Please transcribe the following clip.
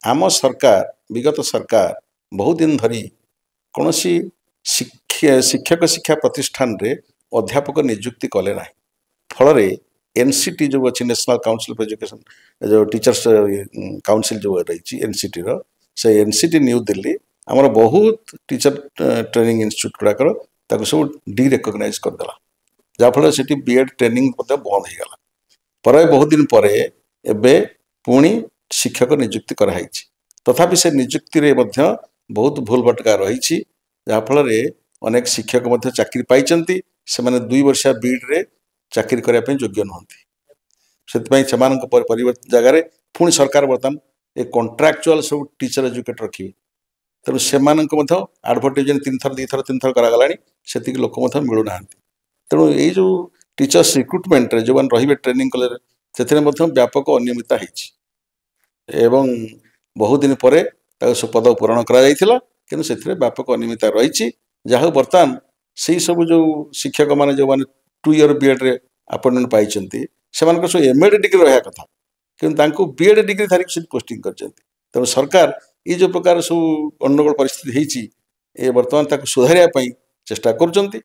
आम सरकार विगत सरकार बहुत दिन धरी कौन शिक्षक शिक्षा प्रतिष्ठान रे अध्यापक नियुक्ति कले ना फल एनसीटी जो अच्छी नेशनल काउंसिल फॉर एजुकेशन जो टीचर्स काउंसिल जो रही एनसीटी से एनसीटी न्यू दिल्ली आमर बहुत टीचर ट्रेनिंग इंस्टीट्यूट गुड़ाकर सब डी रेकग्नाइज करदेला जहाँफल से बीएड ट्रेनिंग बंद हो गला पर बहुत दिन पर एबे पुणी शिक्षक नियुक्ति कराई तथापि से नियुक्ति रे मध्य बहुत भूल भटका रही जहाँफल अनेक शिक्षक चाकरी पाई से 2 वर्षिया बीड रे चाकरी करने योग्य नुहति से जगह पुणी सरकार बर्तमान ए कंट्राक्चुअल सब टीचर एजुकेटर रखिए तेणु से आडभर्टाइजमेंट 3 थर 2 थर 3 थर करागला से लोक मिलूना तेणु ये जो टीचर्स रिक्रुटमेंट रे जो रही ट्रेनिंग कले से व्यापक अनियमितता एवं बहुत दिन पर पद पूरण कर व्यापक अनियमितता रही जहाँ बर्तमान से सब जो शिक्षक मैंने जो मैंने 2 ईयर बीएड रे अपॉइंटमेंट पाई से सब एमएड डिग्री रहा कथा कि बीएड डिग्री धारिक पोस्टिंग कर तेणु सरकार ये जो प्रकार सब गंडगोल परिस्थिति होती बर्तमान सुधारिया चेष्टा कर।